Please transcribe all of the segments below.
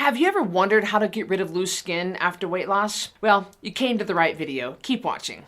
Have you ever wondered how to get rid of loose skin after weight loss? Well, you came to the right video. Keep watching.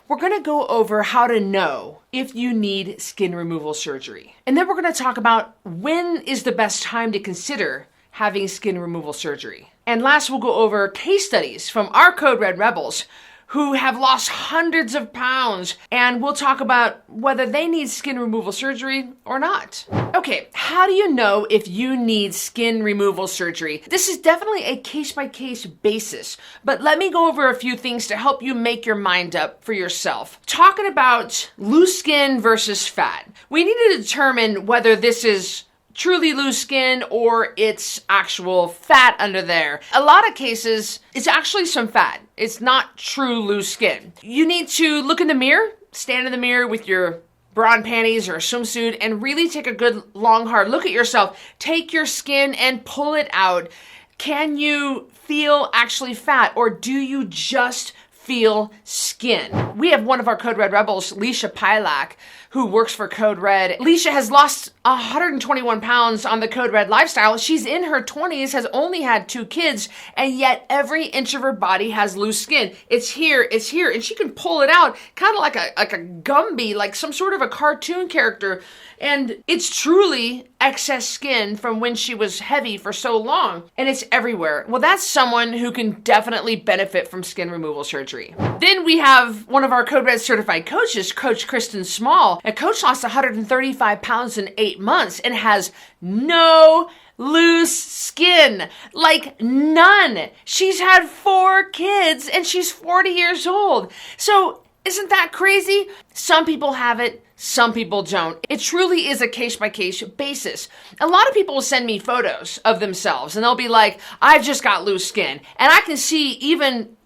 We're going to go over how to know if you need skin removal surgery. And then we're going to talk about when is the best time to consider having skin removal surgery. And last, we'll go over case studies from our Code Red Rebels who have lost hundreds of pounds, and we'll talk about whether they need skin removal surgery or not. Okay, how do you know if you need skin removal surgery? This is definitely a case-by-case basis, but let me go over a few things to help you make your mind up for yourself. Talking about loose skin versus fat, we need to determine whether this is truly loose skin or it's actual fat under there. A lot of cases, it's actually some fat. It's not true loose skin. You need to look in the mirror, stand in the mirror with your bra and panties or a swimsuit and really take a good long hard look at yourself. Take your skin and pull it out. Can you feel actually fat, or do you just feel skin? We have one of our Code Red Rebels, Leisha Pilak, who works for Code Red. Leisha has lost 121 pounds on the Code Red lifestyle. She's in her 20s, has only had 2 kids, and yet every inch of her body has loose skin. It's here, and she can pull it out, kind of like a Gumby, like some sort of a cartoon character. And it's truly excess skin from when she was heavy for so long, and it's everywhere. Well, that's someone who can definitely benefit from skin removal surgery. Then we have one of our Code Red certified coaches, Coach Kristen Small. And Coach lost 135 pounds in 8 months and has no loose skin, like none. She's had 4 kids and she's 40 years old. So isn't that crazy? Some people have it, some people don't. It truly is a case-by-case basis. A lot of people will send me photos of themselves and they'll be like, I've just got loose skin. And I can see even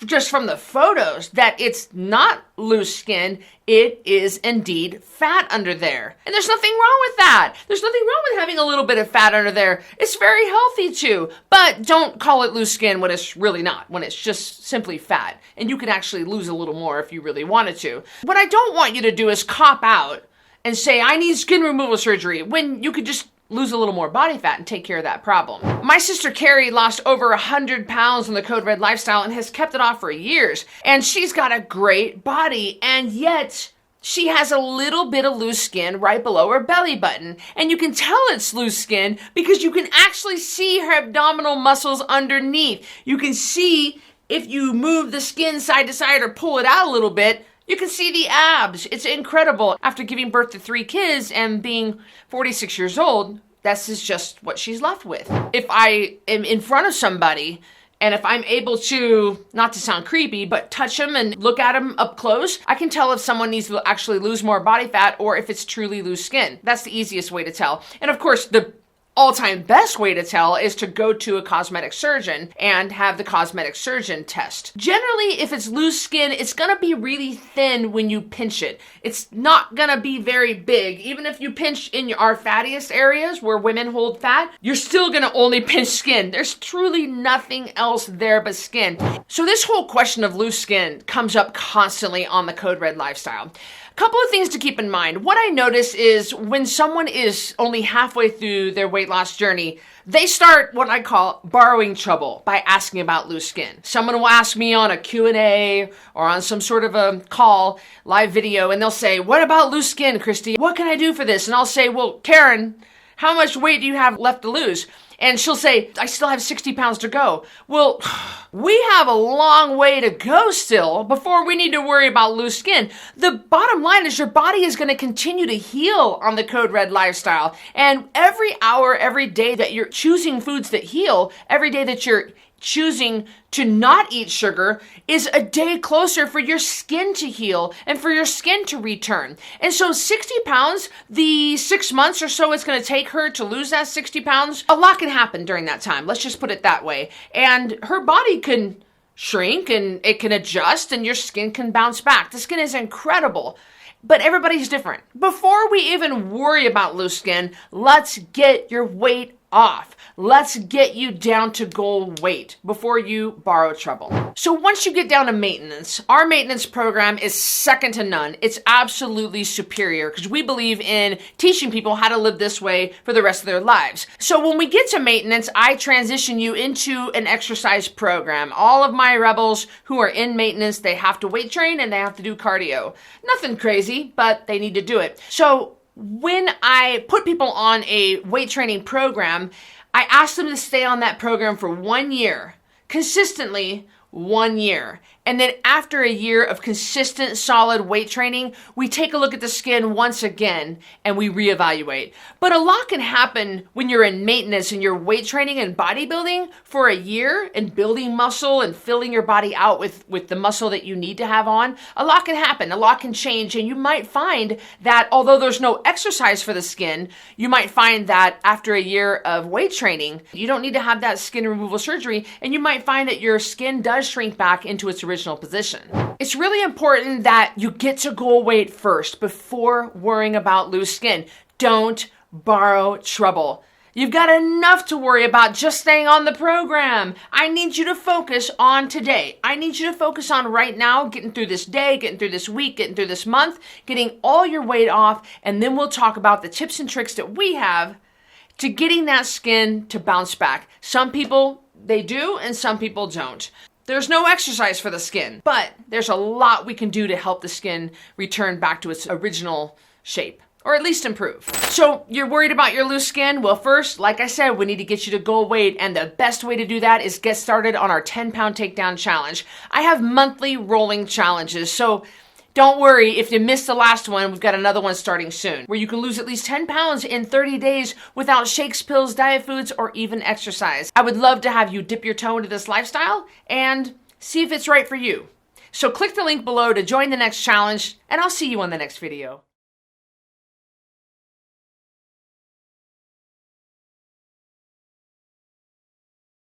just from the photos that it's not loose skin, it is indeed fat under there. And there's nothing wrong with that. There's nothing wrong with having a little bit of fat under there. It's very healthy too, but don't call it loose skin when it's really not, when it's just simply fat. And you can actually lose a little more if you really wanted to. What I don't want you to do is cop out and say, I need skin removal surgery, when you could just lose a little more body fat and take care of that problem. My sister Carrie lost over 100 pounds on the Code Red lifestyle and has kept it off for years. And she's got a great body, and yet she has a little bit of loose skin right below her belly button. And you can tell it's loose skin because you can actually see her abdominal muscles underneath. You can see if you move the skin side to side or pull it out a little bit, you can see the abs. It's incredible. After giving birth to 3 kids and being 46 years old, this is just what she's left with. If I am in front of somebody and if I'm able to, not to sound creepy, but touch them and look at them up close, I can tell if someone needs to actually lose more body fat or if it's truly loose skin. That's the easiest way to tell. And of course, the all-time best way to tell is to go to a cosmetic surgeon and have the cosmetic surgeon test. Generally, if it's loose skin, it's gonna be really thin when you pinch it. It's not gonna be very big. Even if you pinch in our fattiest areas where women hold fat, you're still gonna only pinch skin. There's truly nothing else there but skin. So this whole question of loose skin comes up constantly on the Code Red lifestyle. Couple of things to keep in mind. What I notice is when someone is only halfway through their weight loss journey, they start what I call borrowing trouble by asking about loose skin. Someone will ask me on a Q&A or on some sort of a call, live video, and they'll say, what about loose skin, Cristy? What can I do for this? And I'll say, well, Karen, how much weight do you have left to lose? And she'll say, I still have 60 pounds to go. Well, we have a long way to go still before we need to worry about loose skin. The bottom line is your body is going to continue to heal on the Code Red lifestyle. And every hour, every day that you're choosing foods that heal, every day that you're choosing to not eat sugar is a day closer for your skin to heal and for your skin to return. And so 60 pounds, the 6 months or so it's going to take her to lose that 60 pounds, a lot can happen during that time. Let's just put it that way. And her body can shrink and it can adjust and your skin can bounce back. The skin is incredible. But everybody's different. Before we even worry about loose skin, let's get your weight off. Let's get you down to goal weight before you borrow trouble. So once you get down to maintenance, our maintenance program is second to none. It's absolutely superior because we believe in teaching people how to live this way for the rest of their lives. So when we get to maintenance, I transition you into an exercise program. All of my rebels who are in maintenance, they have to weight train and they have to do cardio. Nothing crazy, but they need to do it. So when I put people on a weight training program, I ask them to stay on that program for 1 year, consistently 1 year. And then after a year of consistent, solid weight training, we take a look at the skin once again and we reevaluate. But a lot can happen when you're in maintenance and you're weight training and bodybuilding for a year and building muscle and filling your body out with the muscle that you need to have on. A lot can happen, a lot can change, and you might find that although there's no exercise for the skin, you might find that after a year of weight training, you don't need to have that skin removal surgery, and you might find that your skin does shrink back into its original position. It's really important that you get to goal weight first before worrying about loose skin. Don't borrow trouble. You've got enough to worry about just staying on the program. I need you to focus on today. I need you to focus on right now, getting through this day, getting through this week, getting through this month, getting all your weight off, and then we'll talk about the tips and tricks that we have to getting that skin to bounce back. Some people, they do, and some people don't. There's no exercise for the skin, but there's a lot we can do to help the skin return back to its original shape, or at least improve. So you're worried about your loose skin? Well, first, like I said, we need to get you to goal weight, and the best way to do that is get started on our 10-pound takedown challenge. I have monthly rolling challenges, so don't worry if you missed the last one, we've got another one starting soon, where you can lose at least 10 pounds in 30 days without shakes, pills, diet foods, or even exercise. I would love to have you dip your toe into this lifestyle and see if it's right for you. So click the link below to join the next challenge, and I'll see you on the next video.